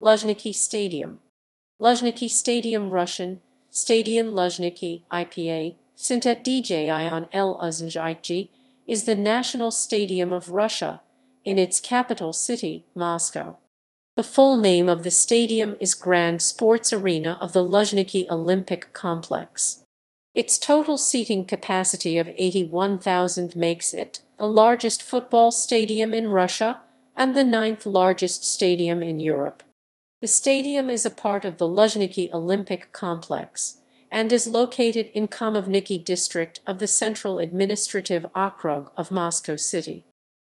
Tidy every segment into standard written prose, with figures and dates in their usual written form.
Luzhniki Stadium. Luzhniki Stadium Russian, Stadion Luzhniki, IPA, stədตั๋ɪ́on lʊÇnЄHI, is the national stadium of Russia, in its capital city, Moscow. The full name of the stadium is Grand Sports Arena of the Luzhniki Olympic Complex. Its total seating capacity of 81,000 makes it the largest football stadium in Russia and the ninth largest stadium in Europe. The stadium is a part of the Luzhniki Olympic Complex and is located in Khamovniki District of the Central Administrative Okrug of Moscow City.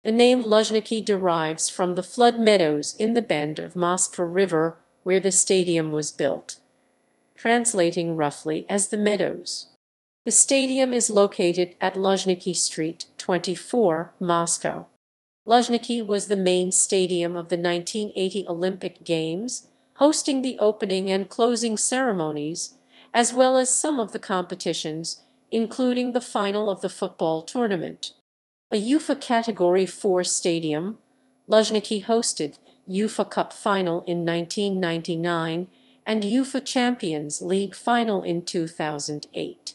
The name Luzhniki derives from the flood meadows in the bend of Moskva River where the stadium was built, translating roughly as the Meadows. The stadium is located at Luzhniki Street, 24, Moscow. Luzhniki was the main stadium of the 1980 Olympic Games, hosting the opening and closing ceremonies, as well as some of the competitions, including the final of the football tournament. A UEFA Category 4 stadium, Luzhniki hosted UEFA Cup final in 1999 and UEFA Champions League final in 2008.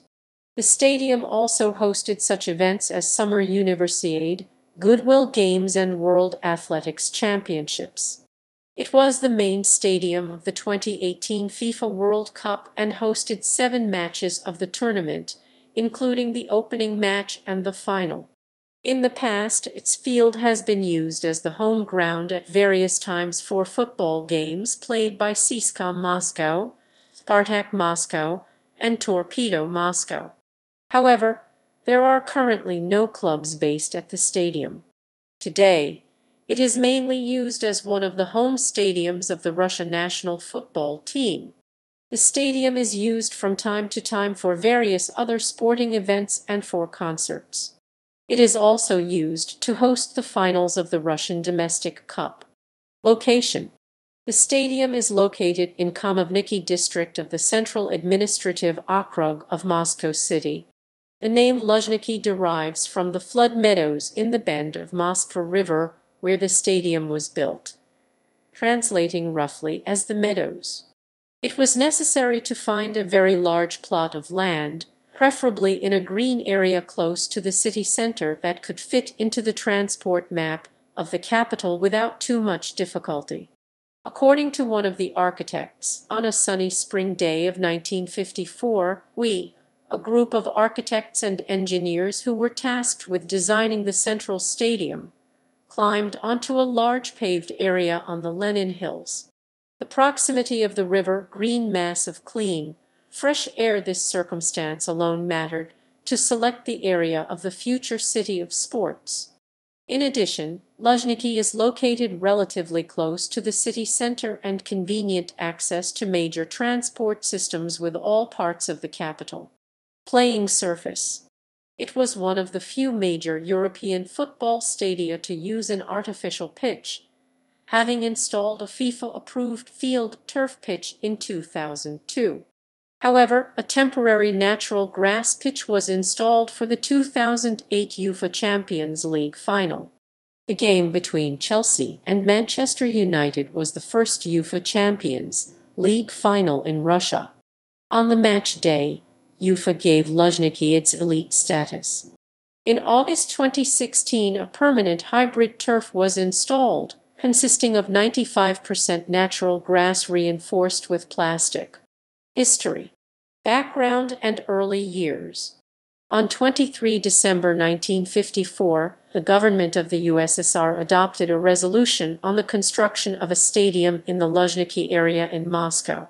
The stadium also hosted such events as Summer Universiade, Goodwill Games and World Athletics Championships. It was the main stadium of the 2018 FIFA World Cup and hosted 7 matches of the tournament, including the opening match and the final. In the past, its field has been used as the home ground at various times for football games played by CSKA Moscow, Spartak Moscow, and Torpedo Moscow. However, there are currently no clubs based at the stadium. Today, it is mainly used as one of the home stadiums of the Russian national football team. The stadium is used from time to time for various other sporting events and for concerts. It is also used to host the finals of the Russian Domestic Cup. Location: the stadium is located in Khamovniki District of the Central Administrative Okrug of Moscow City. The name Luzhniki derives from the flood meadows in the bend of Moskva River where the stadium was built, translating roughly as the Meadows. It was necessary to find a very large plot of land, preferably in a green area close to the city center that could fit into the transport map of the capital without too much difficulty. According to one of the architects, on a sunny spring day of 1954, a group of architects and engineers who were tasked with designing the central stadium, climbed onto a large paved area on the Lenin Hills. The proximity of the river, green mass of clean, fresh air, this circumstance alone mattered to select the area of the future city of sports. In addition, Luzhniki is located relatively close to the city center and convenient access to major transport systems with all parts of the capital. Playing surface: it was one of the few major European football stadia to use an artificial pitch, having installed a FIFA-approved field turf pitch in 2002. However, a temporary natural grass pitch was installed for the 2008 UEFA Champions League final. The game between Chelsea and Manchester United was the first UEFA Champions League final in Russia. On the match day, UEFA gave Luzhniki its elite status. In August 2016, a permanent hybrid turf was installed, consisting of 95% natural grass reinforced with plastic. History, background, and early years. On 23 December 1954, the government of the USSR adopted a resolution on the construction of a stadium in the Luzhniki area in Moscow.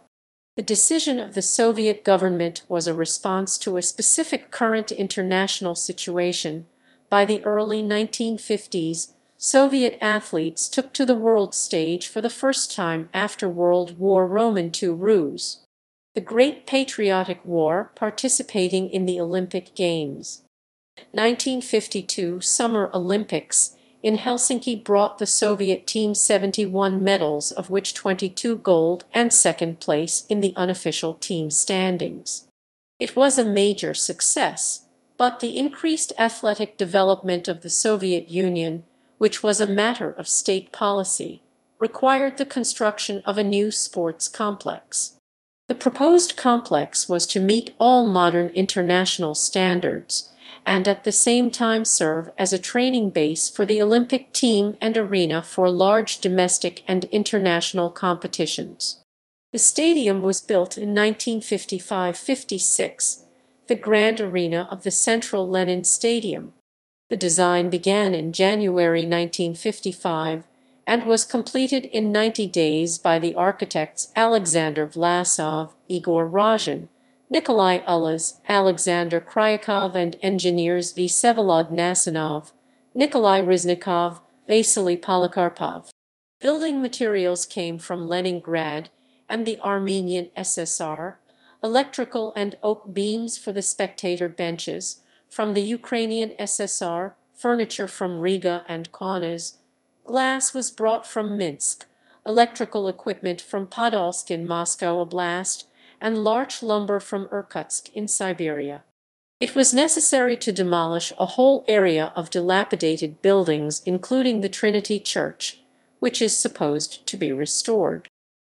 The decision of the Soviet government was a response to a specific current international situation. By the early 1950s, Soviet athletes took to the world stage for the first time after World War II, the Great Patriotic War, participating in the Olympic Games. 1952 Summer Olympics in Helsinki brought the Soviet team 71 medals, of which 22 gold, and second place in the unofficial team standings. It was a major success, but the increased athletic development of the Soviet Union, which was a matter of state policy, required the construction of a new sports complex. The proposed complex was to meet all modern international standards and at the same time serve as a training base for the Olympic team and arena for large domestic and international competitions. The stadium was built in 1955-56, the grand arena of the Central Lenin Stadium. The design began in January 1955 and was completed in 90 days by the architects Alexander Vlasov, Igor Razhin, Nikolai Ulas, Alexander Kryakov, and engineers Vsevolod Nasanov, Nikolai Riznikov, Vasily Polikarpov. Building materials came from Leningrad and the Armenian SSR, electrical and oak beams for the spectator benches from the Ukrainian SSR, furniture from Riga and Kaunas. Glass was brought from Minsk, electrical equipment from Podolsk in Moscow Oblast, and larch lumber from Irkutsk in Siberia. It was necessary to demolish a whole area of dilapidated buildings, including the Trinity Church, which is supposed to be restored.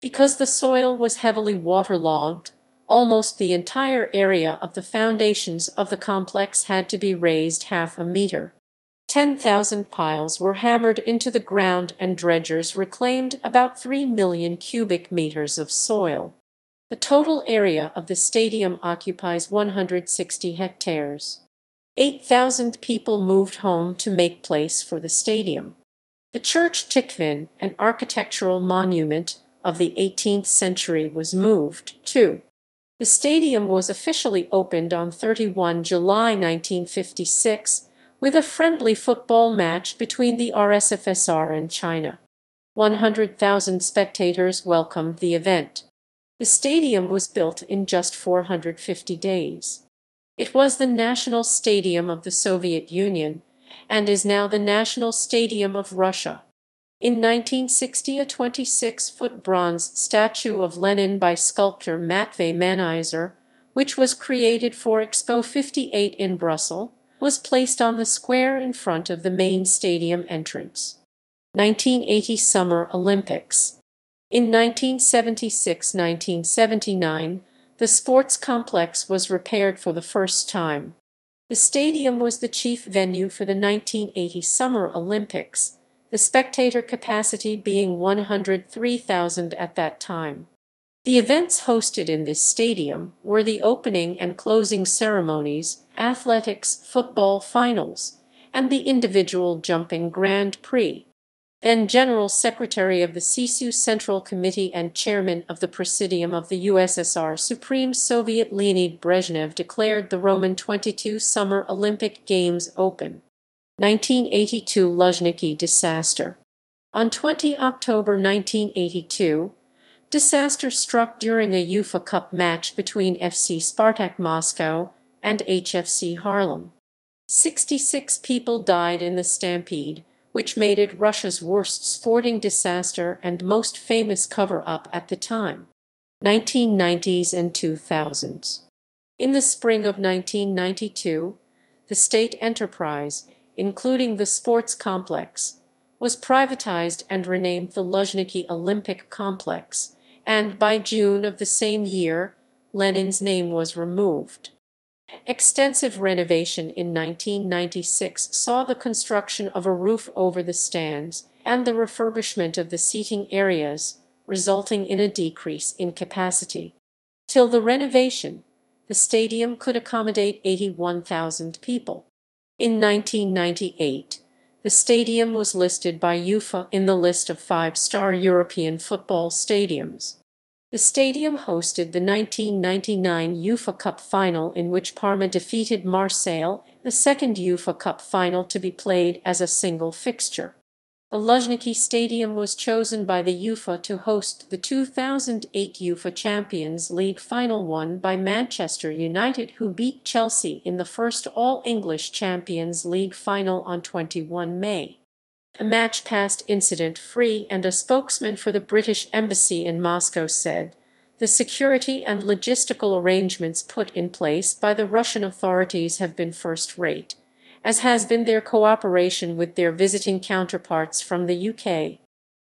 Because the soil was heavily waterlogged, almost the entire area of the foundations of the complex had to be raised half a meter. 10,000 piles were hammered into the ground and dredgers reclaimed about 3 million cubic meters of soil. The total area of the stadium occupies 160 hectares. 8,000 people moved home to make place for the stadium. The church Tikhvin, an architectural monument of the 18th century, was moved too. The stadium was officially opened on 31 July 1956 with a friendly football match between the RSFSR and China. 100,000 spectators welcomed the event. The stadium was built in just 450 days. It was the national stadium of the Soviet Union and is now the national stadium of Russia. In 1960, a 26-foot bronze statue of Lenin by sculptor Matvei Manizer, which was created for Expo 58 in Brussels, was placed on the square in front of the main stadium entrance. 1980 Summer Olympics. In 1976-1979, the sports complex was repaired for the first time. The stadium was the chief venue for the 1980 Summer Olympics, the spectator capacity being 103,000 at that time. The events hosted in this stadium were the opening and closing ceremonies, athletics, football finals, and the individual jumping Grand Prix. Then General Secretary of the CSU Central Committee and Chairman of the Presidium of the USSR Supreme Soviet Leonid Brezhnev declared the Roman 22 Summer Olympic Games open. 1982 Luzhniki disaster. On 20 October 1982, disaster struck during a UEFA Cup match between FC Spartak Moscow and HFC Haarlem. 66 people died in the stampede, which made it Russia's worst sporting disaster and most famous cover-up at the time. 1990s and 2000s. In the spring of 1992, the state enterprise, including the sports complex, was privatized and renamed the Luzhniki Olympic Complex, and by June of the same year, Lenin's name was removed. Extensive renovation in 1996 saw the construction of a roof over the stands and the refurbishment of the seating areas, resulting in a decrease in capacity. Till the renovation, the stadium could accommodate 81,000 people. In 1998, the stadium was listed by UEFA in the list of 5-star European football stadiums. The stadium hosted the 1999 UEFA Cup final, in which Parma defeated Marseille, the second UEFA Cup final to be played as a single fixture. The Luzhniki Stadium was chosen by the UEFA to host the 2008 UEFA Champions League final, won by Manchester United, who beat Chelsea in the first All-English Champions League final on 21 May. The match passed incident-free, and a spokesman for the British Embassy in Moscow said, "The security and logistical arrangements put in place by the Russian authorities have been first-rate, as has been their cooperation with their visiting counterparts from the UK."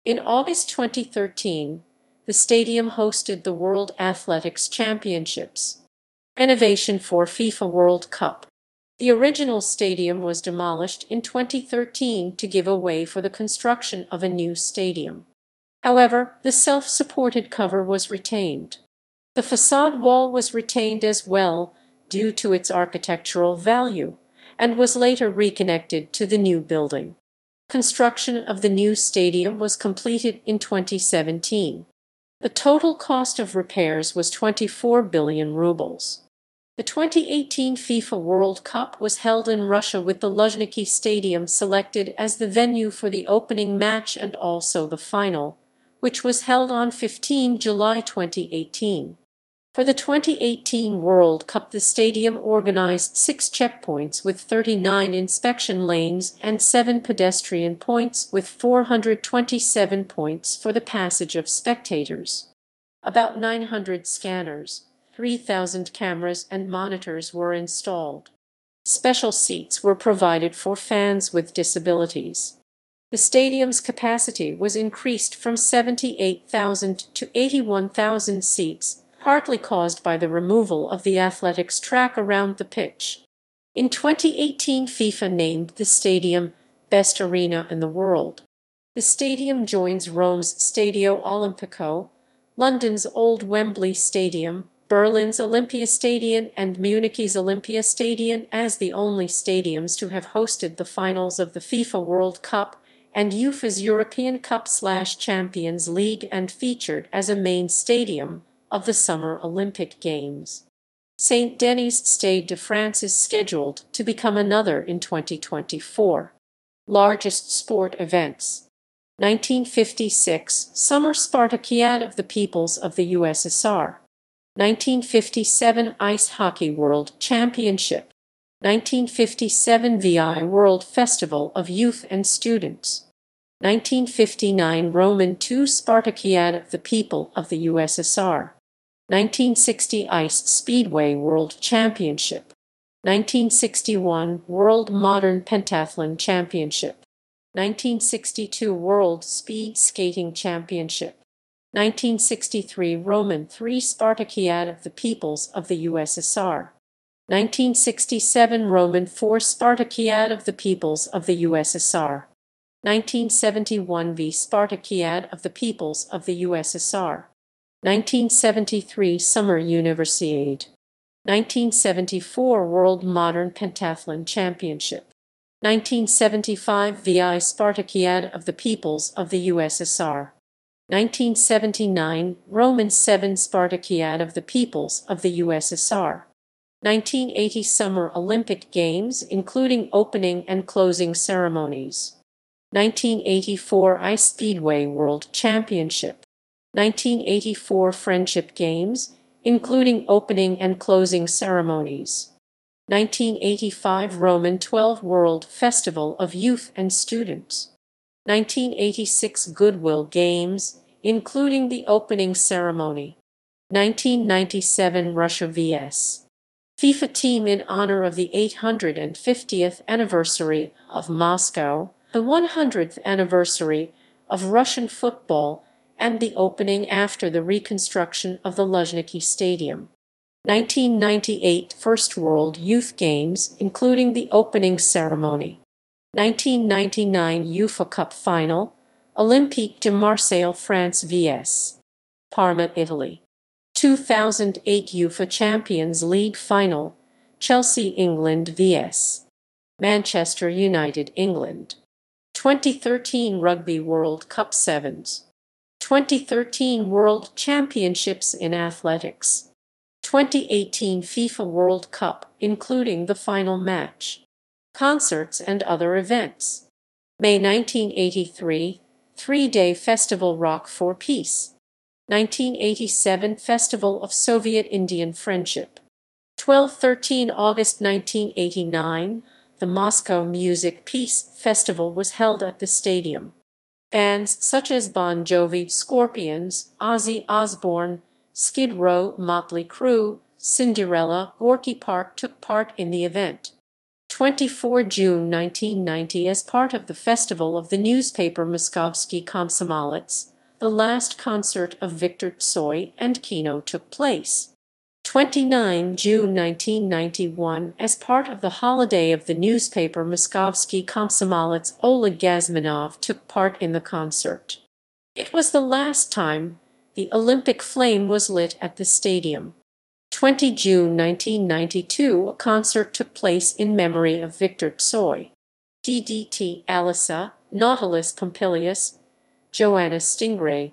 In August 2013, the stadium hosted the World Athletics Championships. Renovation for FIFA World Cup. The original stadium was demolished in 2013 to give way for the construction of a new stadium. However, the self-supported cover was retained. The facade wall was retained as well due to its architectural value, and was later reconnected to the new building. Construction of the new stadium was completed in 2017. The total cost of repairs was 24 billion rubles. The 2018 FIFA World Cup was held in Russia with the Luzhniki Stadium selected as the venue for the opening match and also the final, which was held on 15 July 2018. For the 2018 World Cup, the stadium organized 6 checkpoints with 39 inspection lanes and 7 pedestrian points with 427 points for the passage of spectators. About 900 scanners, 3,000 cameras and monitors were installed. Special seats were provided for fans with disabilities. The stadium's capacity was increased from 78,000 to 81,000 seats, partly caused by the removal of the athletics track around the pitch. In 2018, FIFA named the stadium Best Arena in the World. The stadium joins Rome's Stadio Olimpico, London's Old Wembley Stadium, Berlin's Olympiastadion, and Munich's Olympiastadion as the only stadiums to have hosted the finals of the FIFA World Cup and UEFA's European Cup/Champions League, and featured as a main stadium of the Summer Olympic Games. St. Denis Stade de France is scheduled to become another in 2024. Largest sport events. 1956 Summer Spartakiad of the Peoples of the USSR. 1957 Ice Hockey World Championship. 1957 VI World Festival of Youth and Students. 1959 Roman II Spartakiad of the People of the USSR. 1960 Ice Speedway World Championship. 1961 World Modern Pentathlon Championship. 1962 World Speed Skating Championship. 1963 Roman III Spartakiad of the Peoples of the USSR. 1967 Roman IV Spartakiad of the Peoples of the USSR. 1971 V Spartakiad of the Peoples of the USSR. 1973 Summer Universiade. 1974 World Modern Pentathlon Championship. 1975 VI Spartakiad of the Peoples of the USSR. 1979 Roman VII Spartakiad of the Peoples of the USSR. 1980 Summer Olympic Games, including opening and closing ceremonies. 1984 Ice Speedway World Championship. 1984 Friendship Games, including opening and closing ceremonies. 1985 Roman 12 World Festival of Youth and Students. 1986 Goodwill Games, including the opening ceremony. 1997 Russia vs. FIFA team in honor of the 850th anniversary of Moscow, the 100th anniversary of Russian football, and the opening after the reconstruction of the Luzhniki Stadium. 1998 First World Youth Games, including the opening ceremony. 1999 UEFA Cup Final, Olympique de Marseille France vs. Parma Italy. 2008 UEFA Champions League Final, Chelsea England vs. Manchester United England. 2013 Rugby World Cup Sevens. 2013 World Championships in Athletics. 2018 FIFA World Cup, including the final match. Concerts and other events. May 1983, 3-day Festival Rock for Peace. 1987 Festival of Soviet Indian Friendship. 12-13 August 1989, the Moscow Music Peace Festival was held at the stadium. Bands such as Bon Jovi, Scorpions, Ozzy Osbourne, Skid Row, Motley Crue, Cinderella, Gorky Park took part in the event. 24 June 1990 as part of the festival of the newspaper Moskovsky Komsomolets, the last concert of Viktor Tsoi and Kino took place. 29 June 1991 as part of the holiday of the newspaper Moskovsky Komsomolets, Oleg Gazmanov took part in the concert. It was the last time the Olympic flame was lit at the stadium. 20 June 1992 a concert took place in memory of Viktor Tsoi. DDT Alisa, Nautilus Pompilius, Joanna Stingray,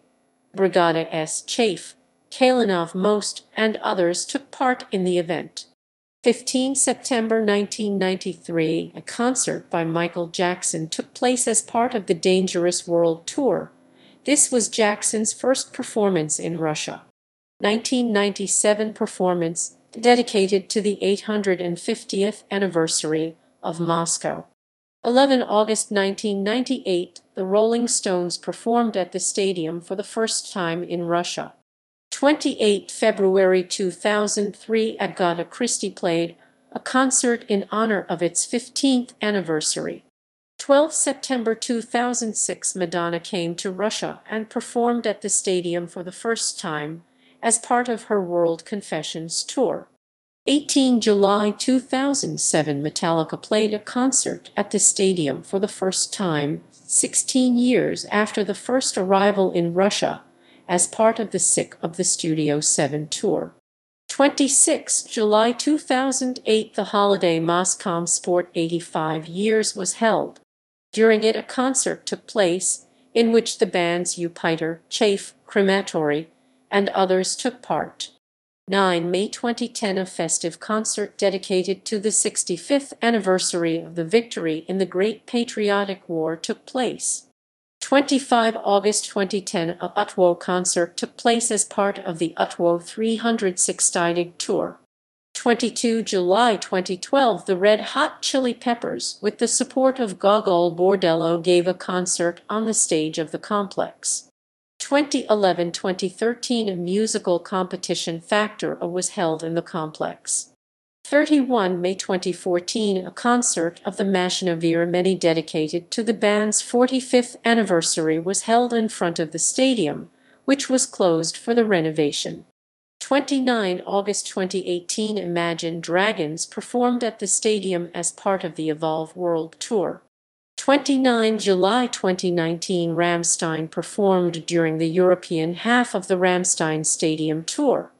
Brigada S. Chafe, Kalinov Most, and others took part in the event. 15 September 1993 a concert by Michael Jackson took place as part of the Dangerous World Tour. This was Jackson's first performance in Russia. 1997 performance dedicated to the 850th anniversary of Moscow. 11 August 1998 the Rolling Stones performed at the stadium for the first time in Russia. 28 February 2003 Agatha Christie played a concert in honor of its 15th anniversary. 12 September 2006 Madonna came to Russia and performed at the stadium for the first time as part of her World Confessions tour. 18 July 2007 Metallica played a concert at the stadium for the first time, 16 years after the first arrival in Russia, as part of the Sick of the Studio 7 tour. 26 July 2008 the holiday Moscow Sport 85 years was held. During it a concert took place, in which the bands Upiter, Chafe, Crematory, and others took part. 9 May 2010 a festive concert dedicated to the 65th anniversary of the victory in the Great Patriotic War took place. 25 August 2010 a Utwo concert took place as part of the Utwo 360 tour. 22 July 2012 the Red Hot Chili Peppers, with the support of Gogol Bordello, gave a concert on the stage of the complex. 2011-2013 a musical competition Factor was held in the complex. 31 May 2014 a concert of the Moskva River dedicated to the band's 45th anniversary was held in front of the stadium, which was closed for the renovation. 29 August 2018 Imagine Dragons performed at the stadium as part of the Evolve World Tour. 29 July 2019 Rammstein performed during the European half of the Rammstein Stadium tour.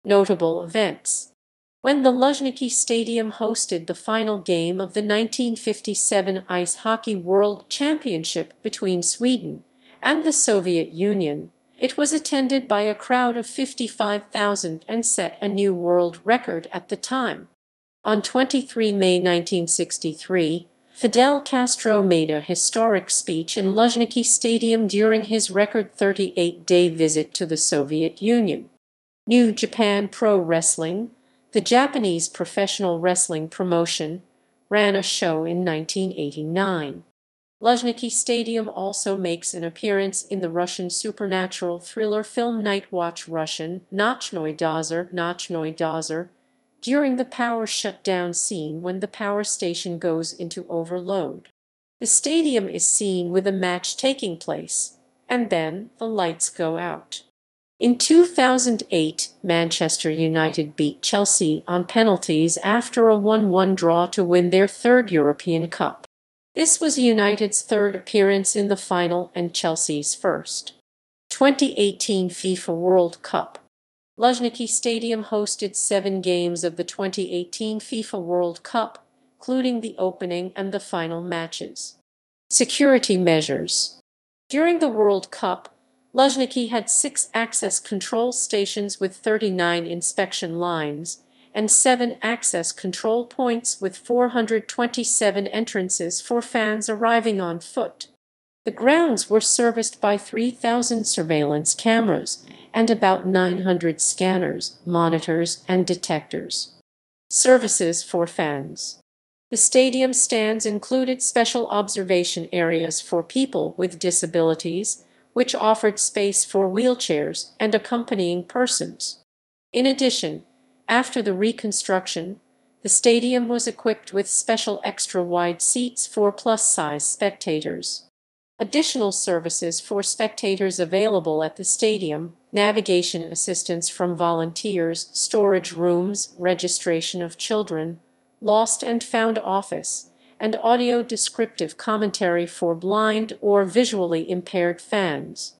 Notable events: when the Luzhniki Stadium hosted the final game of the 1957 Ice Hockey World Championship between Sweden and the Soviet Union, it was attended by a crowd of 55,000 and set a new world record at the time. On 23 May 1963, Fidel Castro made a historic speech in Luzhniki Stadium during his record 38-day visit to the Soviet Union. New Japan Pro Wrestling, the Japanese professional wrestling promotion, ran a show in 1989. Luzhniki Stadium also makes an appearance in the Russian supernatural thriller film Night Watch Russian Nochnoi Dozor, during the power shutdown scene when the power station goes into overload. The stadium is seen with a match taking place, and then the lights go out. In 2008, Manchester United beat Chelsea on penalties after a 1-1 draw to win their third European Cup. This was United's third appearance in the final and Chelsea's first. 2018 FIFA World Cup. Luzhniki Stadium hosted 7 games of the 2018 FIFA World Cup, including the opening and the final matches. Security measures. During the World Cup, Luzhniki had 6 access control stations with 39 inspection lines, and 7 access control points with 427 entrances for fans arriving on foot. The grounds were serviced by 3,000 surveillance cameras and about 900 scanners, monitors, and detectors. Services for fans. The stadium stands included special observation areas for people with disabilities, which offered space for wheelchairs and accompanying persons. In addition, after the reconstruction, The stadium was equipped with special extra-wide seats for plus-size spectators. Additional services for spectators available at the stadium: navigation assistance from volunteers, storage rooms, registration of children, lost and found office, and audio descriptive commentary for blind or visually impaired fans.